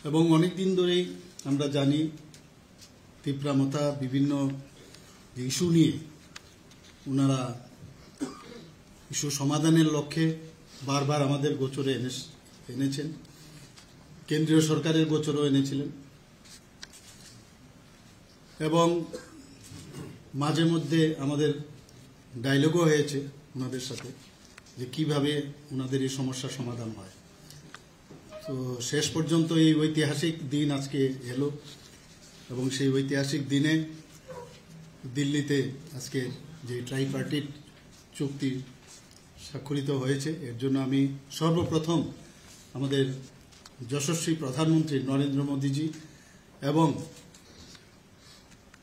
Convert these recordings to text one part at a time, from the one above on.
এবং অনেক দিন ধরেই আমরা জানি তিপ্রামতা বিভিন্ন ইস্যু নিয়ে ওনারা ইস্যু সমাধানের লক্ষ্যে বারবার আমাদের গোচরে এনেছেন, কেন্দ্রীয় সরকারের গোচরও এনেছিলেন এবং মাঝে মধ্যে আমাদের ডায়লগও হয়েছে ওনাদের সাথে যে কিভাবে ওনাদের এই সমস্যার সমাধান হয়। তো শেষ পর্যন্ত এই ঐতিহাসিক দিন আজকে এলো এবং সেই ঐতিহাসিক দিনে দিল্লিতে আজকে যে ট্রাইপার্টিট চুক্তি স্বাক্ষরিত হয়েছে, এর জন্য আমি সর্বপ্রথম আমাদের যশস্বী প্রধানমন্ত্রী নরেন্দ্র মোদীজি এবং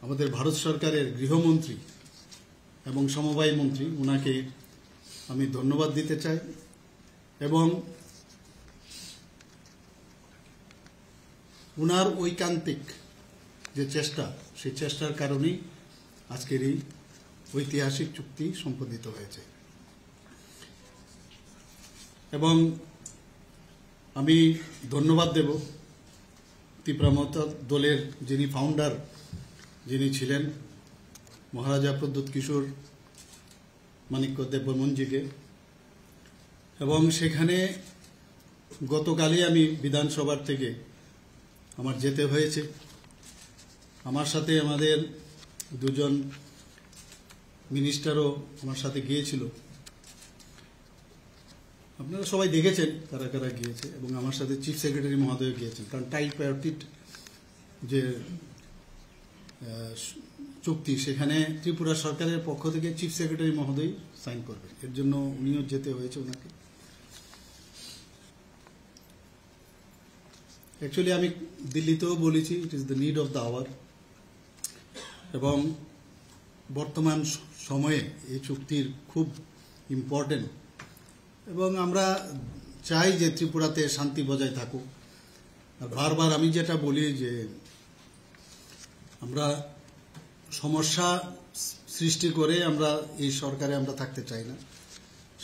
আমাদের ভারত সরকারের গৃহমন্ত্রী এবং সমবায় মন্ত্রী ওনাকে আমি ধন্যবাদ দিতে চাই এবং ওনার ঐকান্তিক যে চেষ্টা, সেই চেষ্টার কারণেই আজকের এই ঐতিহাসিক চুক্তি সম্পাদিত হয়েছে। এবং আমি ধন্যবাদ দেব তিপ্রামতা দলের যিনি ফাউন্ডার যিনি ছিলেন মহারাজা প্রদ্যোৎ কিশোর মাণিক্য দেববর্মনজিকে। এবং সেখানে গতকালই আমি বিধানসভার থেকে আমার যেতে হয়েছে, আমার সাথে আমাদের দুজন মিনিস্টারও আমার সাথে গিয়েছিল। আপনারা সবাই দেখেছেন কারা কারা গিয়েছে এবং আমার সাথে চিফ সেক্রেটারি মহোদয় গিয়েছেন, কারণ ট্রাইপার্টিট যে চুক্তি সেখানে ত্রিপুরা সরকারের পক্ষ থেকে চিফ সেক্রেটারি মহোদয় সাইন করবেন, এর জন্য উনিও যেতে হয়েছে ওনাকে। অ্যাকচুয়ালি আমি দিল্লিতেও বলেছি it is the need of the hour এবং বর্তমান সময়ে এই চুক্তির খুব ইম্পর্টেন্ট এবং আমরা চাই যে ত্রিপুরাতে শান্তি বজায় থাকুক। আর বারবার আমি যেটা বলি যে আমরা সমস্যা সৃষ্টি করে আমরা এই সরকারে আমরা থাকতে চাই না,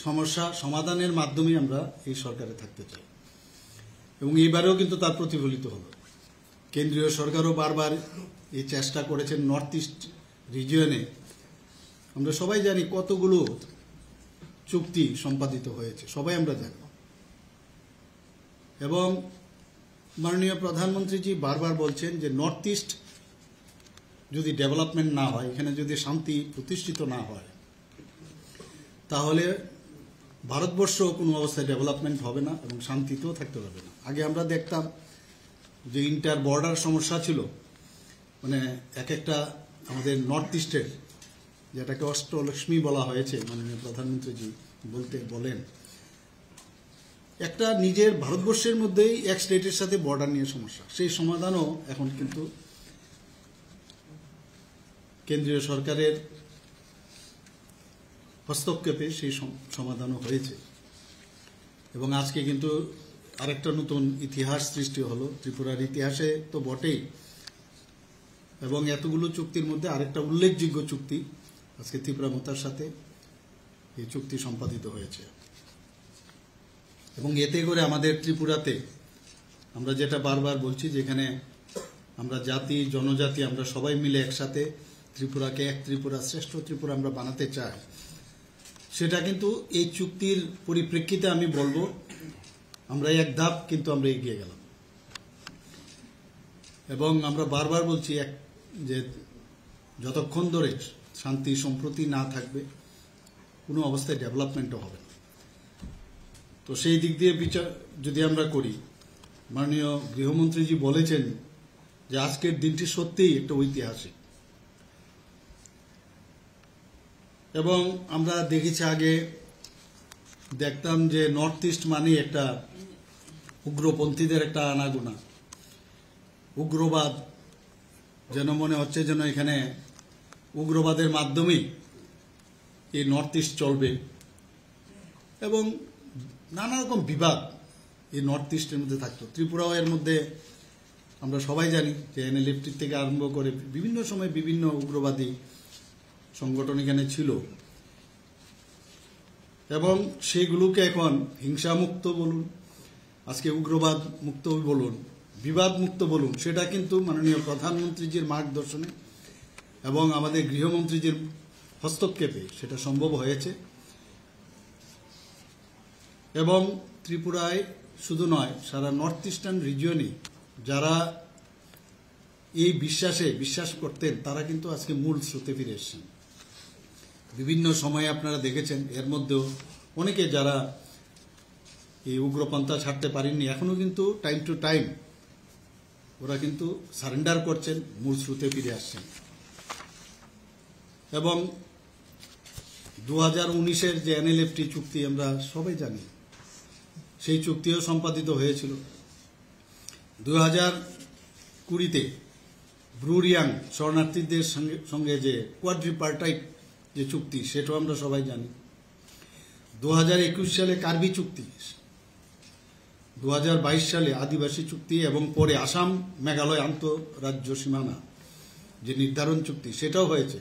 সমস্যা সমাধানের মাধ্যমে আমরা এই সরকারে থাকতে চাই এবং এইবারেও কিন্তু তার প্রতিফলিত হলো। কেন্দ্রীয় সরকারও বারবার এই চেষ্টা করেছেন। নর্থ ইস্ট রিজিয়নে আমরা সবাই জানি কতগুলো চুক্তি সম্পাদিত হয়েছে, সবাই আমরা জানি। এবং মাননীয় প্রধানমন্ত্রীজি বারবার বলছেন যে নর্থ ইস্ট যদি ডেভেলপমেন্ট না হয়, এখানে যদি শান্তি প্রতিষ্ঠিত না হয়, তাহলে ভারতবর্ষ কোনো অবস্থায় ডেভেলপমেন্ট হবে না এবং শান্তিতেও থাকতে পারবে না। আগে আমরা দেখতাম যে ইন্টার বর্ডার সমস্যা ছিল, মানে এক একটা আমাদের নর্থ ইস্টের যেটাকে অষ্টলক্ষ্মী বলা হয়েছে, মাননীয় প্রধানমন্ত্রীজি বলেন একটা নিজের ভারতবর্ষের মধ্যেই এক স্টেটের সাথে বর্ডার নিয়ে সমস্যা, সেই সমাধানও এখন কিন্তু কেন্দ্রীয় সরকারের হস্তক্ষেপে সেই সমাধানও হয়েছে। এবং আজকে কিন্তু আরেকটা নতুন ইতিহাস সৃষ্টি হলো ত্রিপুরার ইতিহাসে তো বটেই, এবং এতগুলো চুক্তির মধ্যে আরেকটা উল্লেখযোগ্য চুক্তি আজকে তিপ্রামতার সাথে এই চুক্তি সম্পাদিত হয়েছে। এবং এতে করে আমাদের ত্রিপুরাতে আমরা যেটা বারবার বলছি, যেখানে আমরা জাতি জনজাতি আমরা সবাই মিলে একসাথে ত্রিপুরাকে এক ত্রিপুরা শ্রেষ্ঠ ত্রিপুরা আমরা বানাতে চাই, সেটা কিন্তু এই চুক্তির পরিপ্রেক্ষিতে আমি বলবো আমরা এক ধাপ কিন্তু আমরা এগিয়ে গেলাম। এবং আমরা বারবার বলছি যে যতক্ষণ ধরে শান্তি সম্প্রতি না থাকবে কোনো অবস্থায় ডেভেলপমেন্টও হবে না। তো সেই দিক দিয়ে বিচার যদি আমরা করি, মাননীয় গৃহমন্ত্রীজি বলেছেন যে আজকের দিনটি সত্যিই একটা ঐতিহাসিক। এবং আমরা দেখেছি আগে দেখতাম যে নর্থ ইস্ট মানে একটা উগ্রপন্থীদের একটা আনাগোনা, উগ্রবাদ, যেন মনে হচ্ছে যেন এখানে উগ্রবাদের মাধ্যমেই এই নর্থ ইস্ট চলবে এবং নানা রকম বিবাদ এই নর্থ ইস্টের মধ্যে থাকতো। ত্রিপুরাও এর মধ্যে আমরা সবাই জানি যে এনএলএফটি থেকে আরম্ভ করে বিভিন্ন সময় বিভিন্ন উগ্রবাদী সংগঠন এখানে ছিল এবং সেইগুলোকে এখন হিংসামুক্ত বলুন, আজকে উগ্রবাদ মুক্ত বলুন, বিবাদমুক্ত বলুন, সেটা কিন্তু মাননীয় প্রধানমন্ত্রীজির মার্গদর্শনে এবং আমাদের গৃহমন্ত্রীজির হস্তক্ষেপে সেটা সম্ভব হয়েছে। এবং ত্রিপুরায় শুধু নয়, সারা নর্থ ইস্টার্ন রিজিয়নে যারা এই বিশ্বাস করতেন তারা কিন্তু আজকে মূল স্রোতে ফিরে এসেছেন। বিভিন্ন সময়ে আপনারা দেখেছেন, এর মধ্যেও অনেকে যারা এই উগ্রপন্থা ছাড়তে পারেননি, এখনো কিন্তু টাইম টু টাইম ওরা কিন্তু সারেন্ডার করছেন, মূল স্রোতে ফিরে আসছেন। এবং 2019-এর যে NLFT চুক্তি আমরা সবাই জানি, সেই চুক্তিও সম্পাদিত হয়েছিল। 2020-তে ব্রুরিয়াং শরণার্থীদের সঙ্গে যে কোয়াড্রিপার্টাইট যে চুক্তি, সেটাও আমরা সবাই জানি। 2021 সালে কার্বি চুক্তি, 2022 সালে আদিবাসী চুক্তি এবং পরে আসাম মেঘালয় আন্তঃরাজ্য সীমানা যে নির্ধারণ চুক্তি, সেটাও হয়েছে।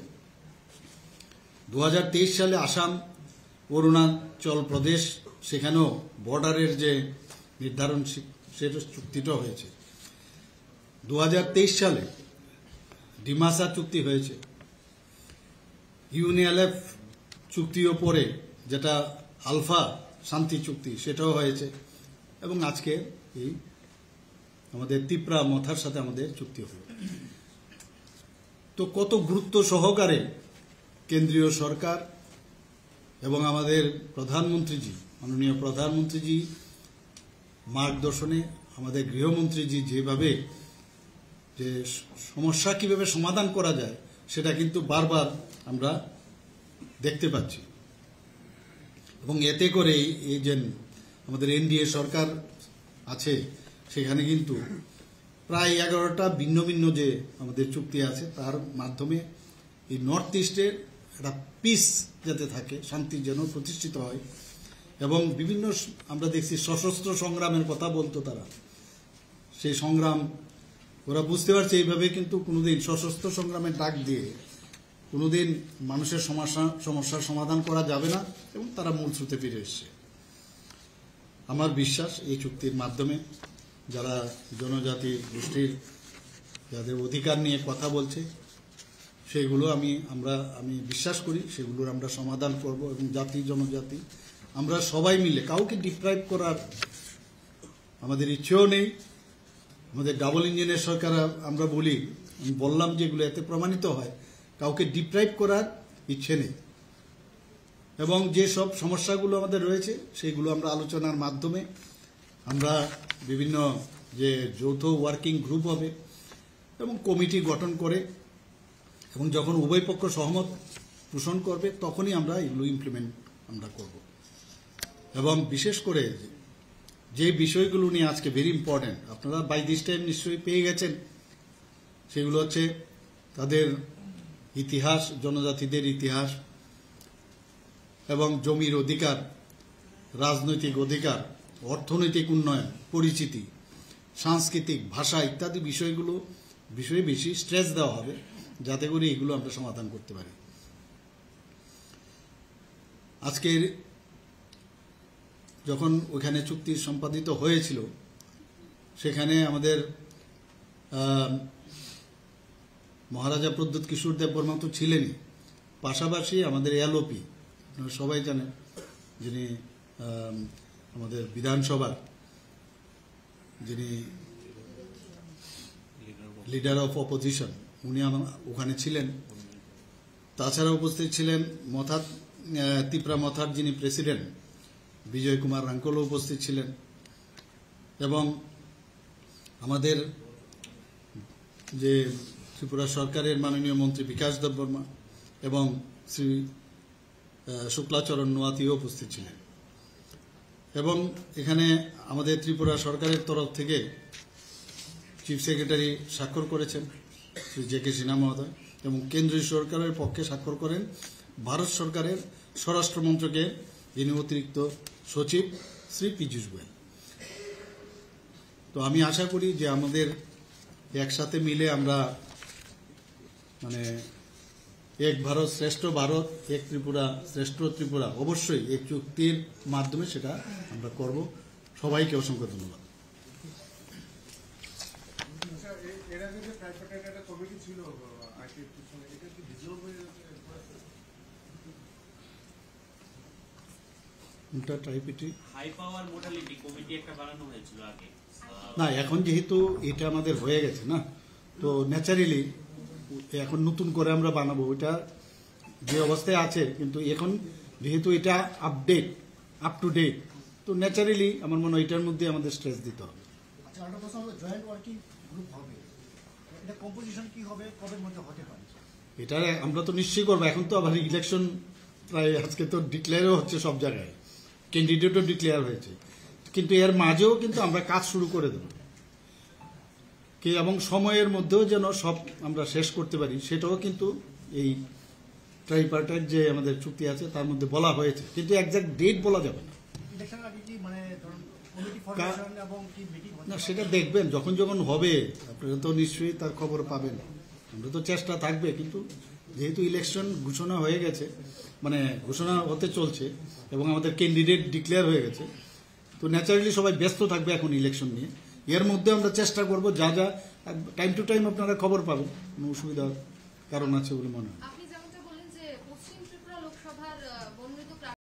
2023 সালে আসাম অরুণাচল প্রদেশ, সেখানেও বর্ডারের যে নির্ধারণ সেটা চুক্তিটাও হয়েছে। 2023 সালে ডিমাসা চুক্তি হয়েছে। UNLF চুক্তিও পরে যেটা আলফা শান্তি চুক্তি, সেটাও হয়েছে। এবং আজকে এই আমাদের তিপ্রা মথার সাথে আমাদের চুক্তি হল। তো কত গুরুত্ব সহকারে কেন্দ্রীয় সরকার এবং আমাদের প্রধানমন্ত্রীজি, মাননীয় প্রধানমন্ত্রীজি মার্গদর্শনে আমাদের গৃহমন্ত্রীজি যেভাবে যে সমস্যা কিভাবে সমাধান করা যায়, সেটা কিন্তু বারবার আমরা দেখতে পাচ্ছি। এবং এতে করে এই যে আমাদের NDA সরকার আছে, সেখানে কিন্তু প্রায় 11টা ভিন্ন ভিন্ন যে আমাদের চুক্তি আছে, তার মাধ্যমে এই নর্থ ইস্টের একটা পিস যাতে থাকে, শান্তি যেন প্রতিষ্ঠিত হয়। এবং বিভিন্ন আমরা দেখছি সশস্ত্র সংগ্রামের কথা বলতো তারা, সেই সংগ্রাম ওরা বুঝতে পারছে এইভাবে কিন্তু কোনোদিন সশস্ত্র সংগ্রামের ডাক দিয়ে কোনোদিন মানুষের সমস্যার সমাধান করা যাবে না, এবং তারা মূল স্রোতে ফিরে এসছে। আমার বিশ্বাস এই চুক্তির মাধ্যমে যারা জনজাতি গোষ্ঠীর যাদের অধিকার নিয়ে কথা বলছে, সেগুলো আমি বিশ্বাস করি সেগুলোর আমরা সমাধান করব। এবং জাতি জনজাতি আমরা সবাই মিলে, কাউকে ডিপ্রাইভ করার আমাদের ইচ্ছেও নেই। আমাদের ডাবল ইঞ্জিনের সরকার আমরা বললাম যেগুলো এতে প্রমাণিত হয়, কাউকে ডিপ্রাইভ করার ইচ্ছে নেই। এবং যে সব সমস্যাগুলো আমাদের রয়েছে সেগুলো আমরা আলোচনার মাধ্যমে আমরা বিভিন্ন যে যৌথ ওয়ার্কিং গ্রুপ হবে এবং কমিটি গঠন করে, এবং যখন উভয় পক্ষ সহমত পোষণ করবে তখনই আমরা এগুলো ইমপ্লিমেন্ট আমরা করব। এবং বিশেষ করে যে বিষয়গুলো নিয়ে আজকে ভেরি ইম্পর্টেন্ট, আপনারা বাই দিস টাইম নিশ্চয়ই পেয়ে গেছেন, সেগুলো হচ্ছে তাদের ইতিহাস, জনজাতিদের ইতিহাস এবং জমির অধিকার, রাজনৈতিক অধিকার, অর্থনৈতিক উন্নয়ন, পরিচিতি, সাংস্কৃতিক, ভাষা ইত্যাদি বিষয়ে বেশি স্ট্রেস দেওয়া হবে, যাতে করে এগুলো আমরা সমাধান করতে পারি। আজকের যখন ওখানে চুক্তি সম্পাদিত হয়েছিল, সেখানে আমাদের মহারাজা প্রদ্যোৎ কিশোর দেববর্মা তো ছিলেনই, পাশাপাশি আমাদের LOP আপনারা সবাই জানেন, যিনি আমাদের বিধানসভার যিনি লিডার অফ অপোজিশন, উনি ওখানে ছিলেন। তাছাড়া উপস্থিত ছিলেন তিপ্রা মথার যিনি প্রেসিডেন্ট বিজয় কুমার রাঙ্কলও উপস্থিত ছিলেন, এবং আমাদের যে ত্রিপুরা সরকারের মাননীয় মন্ত্রী বিকাশ দেববর্মা এবং শ্রী শুক্লাচরণ নোয়াতিও উপস্থিত ছিলেন। এবং এখানে আমাদের ত্রিপুরা সরকারের তরফ থেকে চিফ সেক্রেটারি স্বাক্ষর করেছেন শ্রী JK সিনহা মহোদয়, এবং কেন্দ্রীয় সরকারের পক্ষে স্বাক্ষর করেন ভারত সরকারের স্বরাষ্ট্র মন্ত্রকের যিনি অতিরিক্ত সচিব শ্রী পীযূষ গোয়েল। তো আমি আশা করি যে আমাদের একসাথে মিলে আমরা এক ভারত শ্রেষ্ঠ ভারত, এক ত্রিপুরা শ্রেষ্ঠ ত্রিপুরা অবশ্যই এই চুক্তির মাধ্যমে সেটা আমরা করব। সবাইকে অসংখ্য ধন্যবাদ। এর আগে যে ট্রাইপার্টাইট একটা কমিটি ছিল আইটির পিছনে, এটা কি ডিজলভ হয়ে গেছে? কোনটা ট্রাইপিটি? হাই পাওয়ার মোডালিটি কমিটি একটা বানানো হয়েছিল আগে। না, এখন যেহেতু এটা আমাদের হয়ে গেছে না, তো ন্যাচারালি এখন নতুন করে আমরা বানাবো। ওইটা যে অবস্থায় আছে, কিন্তু এখন যেহেতু এটা আপ টু ডেট, তো ন্যাচারালি আমার মনে হয় এটার মধ্যে আমাদের স্ট্রেস দিতে হবে। আচ্ছা, আরেকটা প্রশ্ন হলো, জয়েন্ট ওয়ার্কিং গ্রুপ হবে, এটা কম্পোজিশন কি হবে, কবের মধ্যে হতে পারে? এটা আমরা তো নিশ্চয়ই করবো। এখন তো আবার ইলেকশন প্রায়, আজকে তো ডিক্লেয়ারও হচ্ছে সব জায়গায়, ক্যান্ডিডেটও ডিক্লেয়ার হয়েছে, কিন্তু এর মাঝেও কিন্তু আমরা কাজ শুরু করে দেব কি, এবং সময়ের মধ্যেও যেন সব আমরা শেষ করতে পারি, সেটাও কিন্তু এই ট্রাইপার্টাইট যে আমাদের চুক্তি আছে তার মধ্যে বলা হয়েছে, কিন্তু একজ্যাক্ট ডেট বলা যাবে না। ইলেকশন আগে কি মানে ধরুন কমিটি ফরমেশন এবং কি মিটিং না, সেটা দেখবেন যখন যখন হবে, আপনারা তো নিশ্চয়ই তার খবর পাবেন। আমরা তো চেষ্টা থাকবে, কিন্তু যেহেতু ইলেকশন ঘোষণা হয়ে গেছে, মানে ঘোষণা হতে চলছে এবং আমাদের ক্যান্ডিডেট ডিক্লেয়ার হয়ে গেছে, তো ন্যাচারালি সবাই ব্যস্ত থাকবে এখন ইলেকশন নিয়ে। এর মধ্যে আমরা চেষ্টা করব যা যা টাইম টু টাইম আপনারা খবর পাবেন, কোনো অসুবিধার কারণ আছে বলে মনে হয়।